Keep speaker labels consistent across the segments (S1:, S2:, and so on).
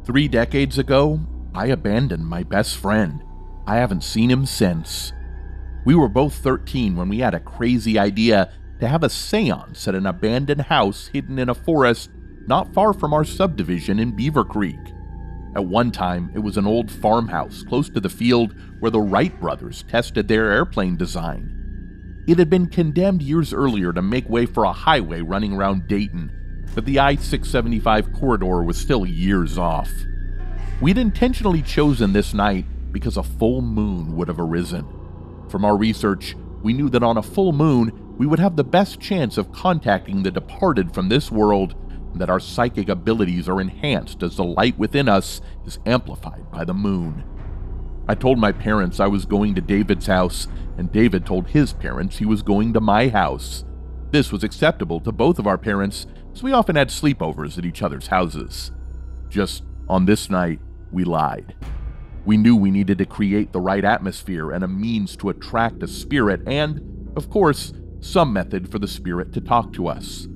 S1: 3 decades ago, I abandoned my best friend. I haven't seen him since. We were both 13 when we had a crazy idea to have a seance at an abandoned house hidden in a forest not far from our subdivision in Beaver Creek. At one time, it was an old farmhouse close to the field where the Wright brothers tested their airplane design. It had been condemned years earlier to make way for a highway running around Dayton, but the I-675 corridor was still years off. We'd intentionally chosen this night because a full moon would have arisen. From our research, we knew that on a full moon, we would have the best chance of contacting the departed from this world, and that our psychic abilities are enhanced as the light within us is amplified by the moon. I told my parents I was going to David's house, and David told his parents he was going to my house. This was acceptable to both of our parents, as we often had sleepovers at each other's houses. Just on this night, we lied. We knew we needed to create the right atmosphere and a means to attract a spirit and, of course, some method for the spirit to talk to us.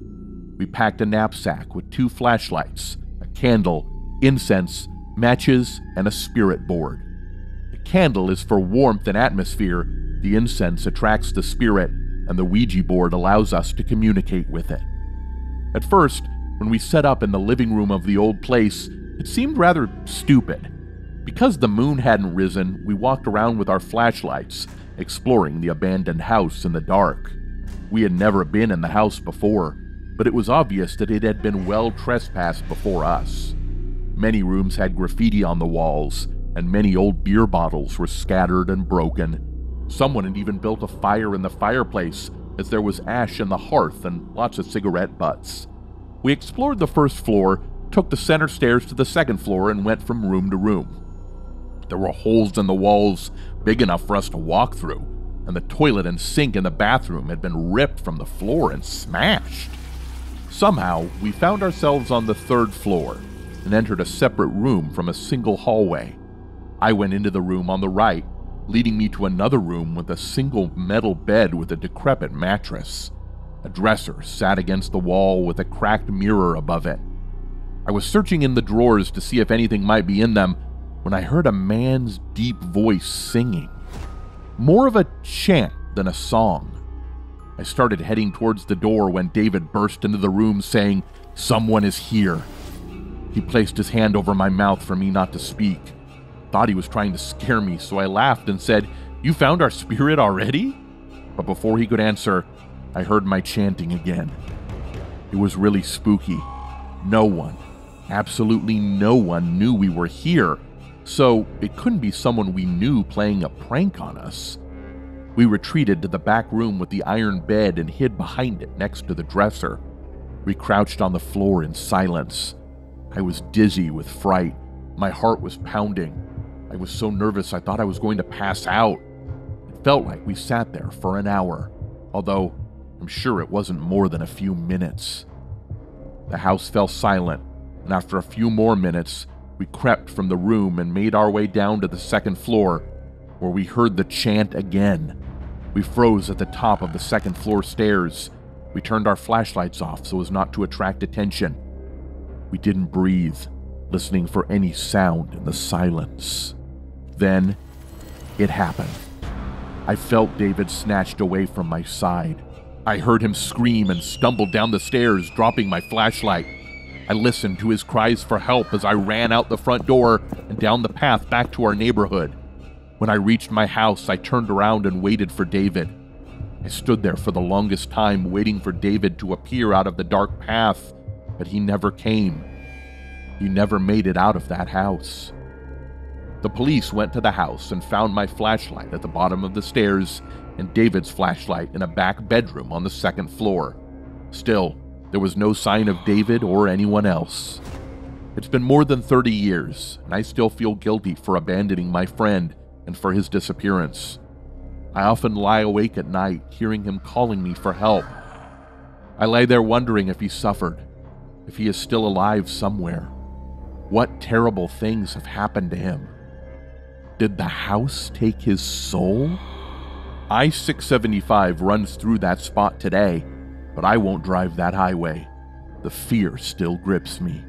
S1: We packed a knapsack with 2 flashlights, a candle, incense, matches, and a spirit board. The candle is for warmth and atmosphere, the incense attracts the spirit, and the Ouija board allows us to communicate with it. At first, when we set up in the living room of the old place, it seemed rather stupid. Because the moon hadn't risen, we walked around with our flashlights, exploring the abandoned house in the dark. We had never been in the house before, but it was obvious that it had been well trespassed before us. Many rooms had graffiti on the walls, and many old beer bottles were scattered and broken. Someone had even built a fire in the fireplace, as there was ash in the hearth and lots of cigarette butts. We explored the first floor, took the center stairs to the second floor, and went from room to room. There were holes in the walls big enough for us to walk through, and the toilet and sink in the bathroom had been ripped from the floor and smashed. Somehow, we found ourselves on the 3rd floor and entered a separate room from a single hallway. I went into the room on the right, leading me to another room with a single metal bed with a decrepit mattress. A dresser sat against the wall with a cracked mirror above it. I was searching in the drawers to see if anything might be in them when I heard a man's deep voice singing. More of a chant than a song. I started heading towards the door when David burst into the room saying, "Someone is here." He placed his hand over my mouth for me not to speak. Thought he was trying to scare me, so I laughed and said, "You found our spirit already?" But before he could answer, I heard my chanting again. It was really spooky. No one, absolutely no one knew we were here, so it couldn't be someone we knew playing a prank on us. We retreated to the back room with the iron bed and hid behind it next to the dresser. We crouched on the floor in silence. I was dizzy with fright. My heart was pounding. I was so nervous I thought I was going to pass out. It felt like we sat there for an hour, although I'm sure it wasn't more than a few minutes. The house fell silent, and after a few more minutes, we crept from the room and made our way down to the 2nd floor, where we heard the chant again. We froze at the top of the 2nd floor stairs. We turned our flashlights off so as not to attract attention. We didn't breathe, listening for any sound in the silence. Then, it happened. I felt David snatched away from my side. I heard him scream and stumbled down the stairs, dropping my flashlight. I listened to his cries for help as I ran out the front door and down the path back to our neighborhood. When I reached my house, I turned around and waited for David. I stood there for the longest time waiting for David to appear out of the dark path, but he never came. He never made it out of that house. The police went to the house and found my flashlight at the bottom of the stairs and David's flashlight in a back bedroom on the 2nd floor. Still, there was no sign of David or anyone else. It's been more than 30 years, and I still feel guilty for abandoning my friend and for his disappearance. I often lie awake at night, hearing him calling me for help. I lay there wondering if he suffered, if he is still alive somewhere. What terrible things have happened to him? Did the house take his soul? I-675 runs through that spot today, but I won't drive that highway. The fear still grips me.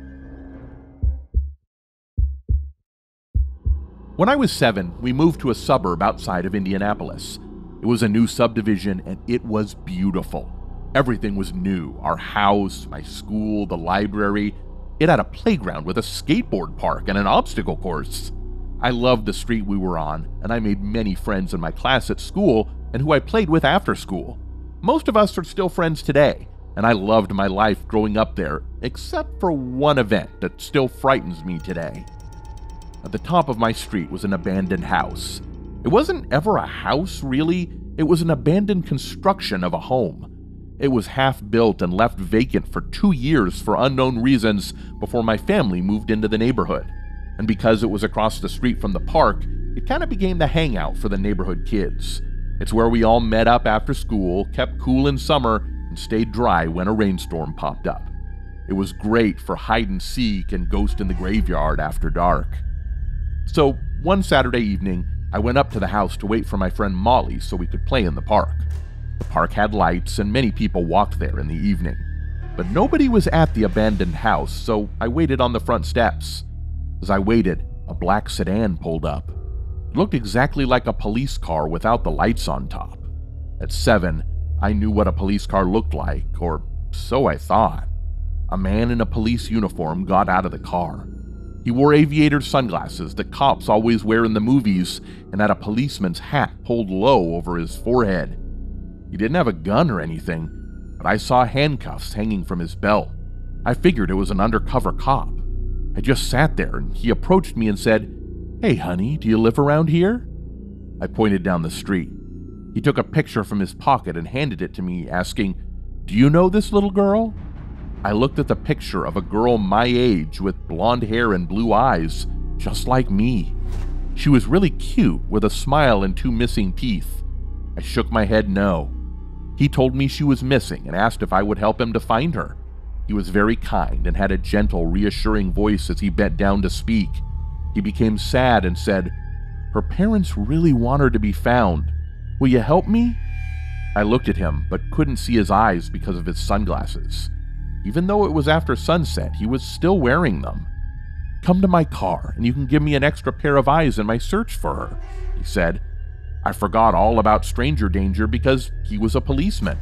S1: When I was 7, we moved to a suburb outside of Indianapolis. It was a new subdivision and it was beautiful. Everything was new. Our house, my school, the library. It had a playground with a skateboard park and an obstacle course. I loved the street we were on, and I made many friends in my class at school and who I played with after school. Most of us are still friends today, and I loved my life growing up there, except for one event that still frightens me today. At the top of my street was an abandoned house. It wasn't ever a house, really. It was an abandoned construction of a home. It was half built and left vacant for 2 years for unknown reasons before my family moved into the neighborhood. And because it was across the street from the park, it kind of became the hangout for the neighborhood kids. It's where we all met up after school, kept cool in summer, and stayed dry when a rainstorm popped up. It was great for hide and seek and ghost in the graveyard after dark. So, one Saturday evening, I went up to the house to wait for my friend Molly so we could play in the park. The park had lights and many people walked there in the evening. But nobody was at the abandoned house, so I waited on the front steps. As I waited, a black sedan pulled up. It looked exactly like a police car without the lights on top. At 7, I knew what a police car looked like, or so I thought. A man in a police uniform got out of the car. He wore aviator sunglasses that cops always wear in the movies and had a policeman's hat pulled low over his forehead. He didn't have a gun or anything, but I saw handcuffs hanging from his belt. I figured it was an undercover cop. I just sat there and he approached me and said, "Hey honey, do you live around here?" I pointed down the street. He took a picture from his pocket and handed it to me, asking, "Do you know this little girl?" I looked at the picture of a girl my age with blonde hair and blue eyes, just like me. She was really cute with a smile and 2 missing teeth. I shook my head no. He told me she was missing and asked if I would help him to find her. He was very kind and had a gentle, reassuring voice as he bent down to speak. He became sad and said, "Her parents really want her to be found. Will you help me?" I looked at him but couldn't see his eyes because of his sunglasses. Even though it was after sunset, he was still wearing them. "Come to my car and you can give me an extra pair of eyes in my search for her," he said. I forgot all about stranger danger because he was a policeman,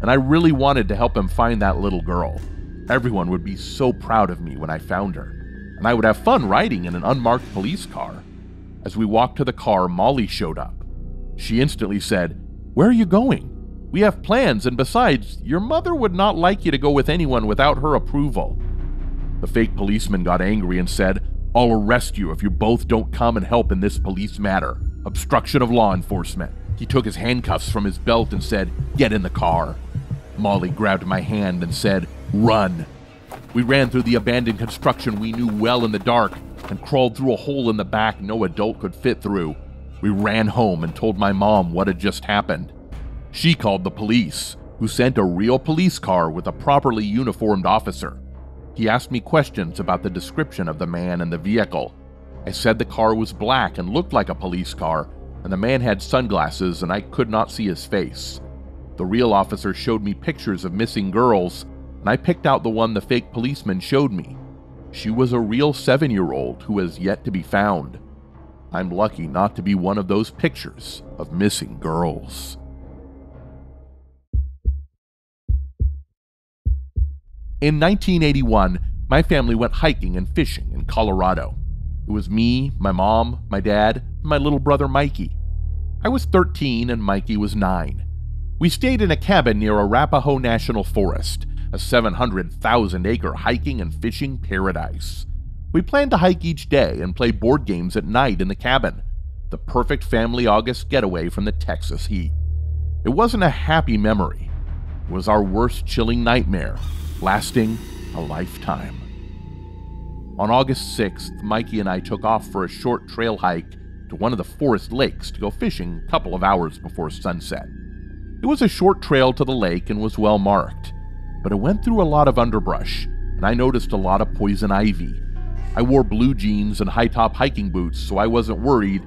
S1: and I really wanted to help him find that little girl. Everyone would be so proud of me when I found her, and I would have fun riding in an unmarked police car. As we walked to the car, Molly showed up. She instantly said, "Where are you going? We have plans, and besides, your mother would not like you to go with anyone without her approval." The fake policeman got angry and said, "I'll arrest you if you both don't come and help in this police matter. Obstruction of law enforcement." He took his handcuffs from his belt and said, "Get in the car." Molly grabbed my hand and said, "Run." We ran through the abandoned construction we knew well in the dark and crawled through a hole in the back no adult could fit through. We ran home and told my mom what had just happened. She called the police, who sent a real police car with a properly uniformed officer. He asked me questions about the description of the man and the vehicle. I said the car was black and looked like a police car, and the man had sunglasses and I could not see his face. The real officer showed me pictures of missing girls, and I picked out the one the fake policeman showed me. She was a real 7-year-old who has yet to be found. I'm lucky not to be one of those pictures of missing girls. In 1981, my family went hiking and fishing in Colorado. It was me, my mom, my dad, and my little brother Mikey. I was 13 and Mikey was 9. We stayed in a cabin near Arapahoe National Forest, a 700,000-acre hiking and fishing paradise. We planned to hike each day and play board games at night in the cabin, the perfect family August getaway from the Texas heat. It wasn't a happy memory. It was our worst chilling nightmare, lasting a lifetime. On August 6th, Mikey and I took off for a short trail hike to one of the forest lakes to go fishing a couple of hours before sunset. It was a short trail to the lake and was well marked, but it went through a lot of underbrush, and I noticed a lot of poison ivy. I wore blue jeans and high-top hiking boots, so I wasn't worried,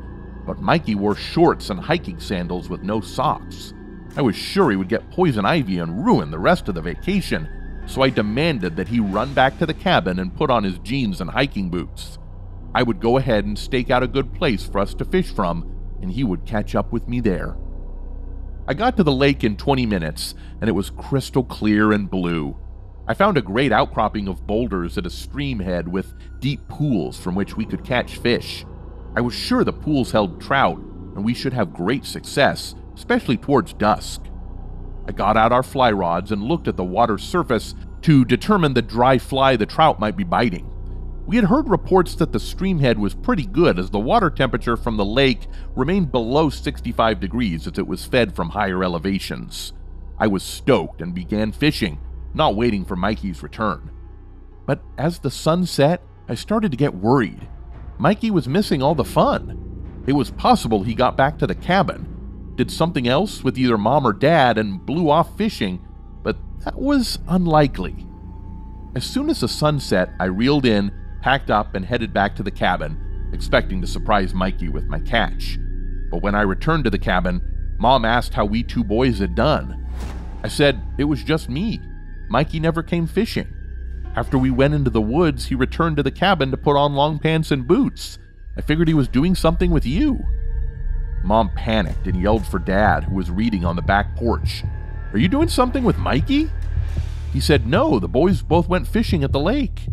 S1: but Mikey wore shorts and hiking sandals with no socks. I was sure he would get poison ivy and ruin the rest of the vacation, so I demanded that he run back to the cabin and put on his jeans and hiking boots. I would go ahead and stake out a good place for us to fish from, and he would catch up with me there. I got to the lake in 20 minutes, and it was crystal clear and blue. I found a great outcropping of boulders at a stream head with deep pools from which we could catch fish. I was sure the pools held trout, and we should have great success, especially towards dusk. I got out our fly rods and looked at the water's surface to determine the dry fly the trout might be biting. We had heard reports that the streamhead was pretty good as the water temperature from the lake remained below 65 degrees as it was fed from higher elevations. I was stoked and began fishing, not waiting for Mikey's return. But as the sun set, I started to get worried. Mikey was missing all the fun. It was possible he got back to the cabin, did something else with either Mom or Dad, and blew off fishing, but that was unlikely. As soon as the sun set, I reeled in, packed up, and headed back to the cabin, expecting to surprise Mikey with my catch. But when I returned to the cabin, Mom asked how we two boys had done. I said it was just me. Mikey never came fishing. After we went into the woods, he returned to the cabin to put on long pants and boots. I figured he was doing something with you. Mom panicked and yelled for Dad, who was reading on the back porch. "Are you doing something with Mikey?" He said, "No, the boys both went fishing at the lake."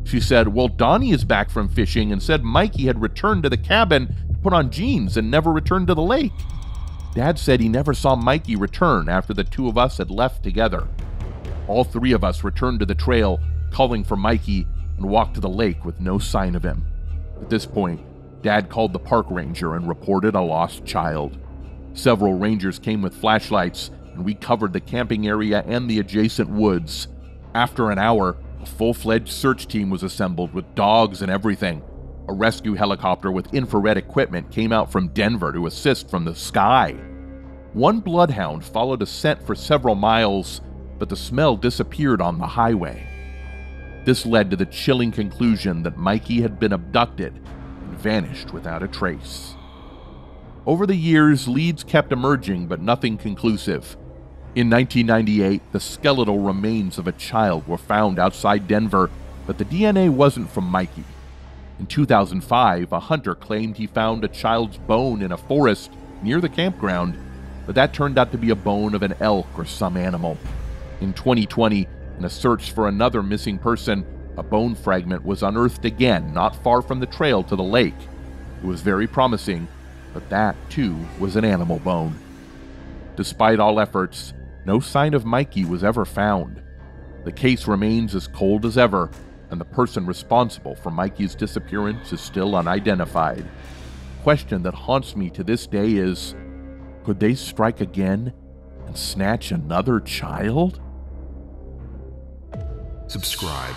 S1: She said, "Well, Donnie is back from fishing and said Mikey had returned to the cabin to put on jeans and never returned to the lake." Dad said he never saw Mikey return after the two of us had left together. All three of us returned to the trail, calling for Mikey, and walked to the lake with no sign of him. At this point, Dad called the park ranger and reported a lost child. Several rangers came with flashlights, and we covered the camping area and the adjacent woods. After an hour, a full-fledged search team was assembled with dogs and everything. A rescue helicopter with infrared equipment came out from Denver to assist from the sky. One bloodhound followed a scent for several miles, but the smell disappeared on the highway. This led to the chilling conclusion that Mikey had been abducted and vanished without a trace. Over the years, leads kept emerging, but nothing conclusive. In 1998, the skeletal remains of a child were found outside Denver, but the DNA wasn't from Mikey. In 2005, a hunter claimed he found a child's bone in a forest near the campground, but that turned out to be a bone of an elk or some animal. In 2020, in a search for another missing person, a bone fragment was unearthed again not far from the trail to the lake. It was very promising, but that, too, was an animal bone. Despite all efforts, no sign of Mikey was ever found. The case remains as cold as ever, and the person responsible for Mikey's disappearance is still unidentified. The question that haunts me to this day is, could they strike again and snatch another child?
S2: Subscribe.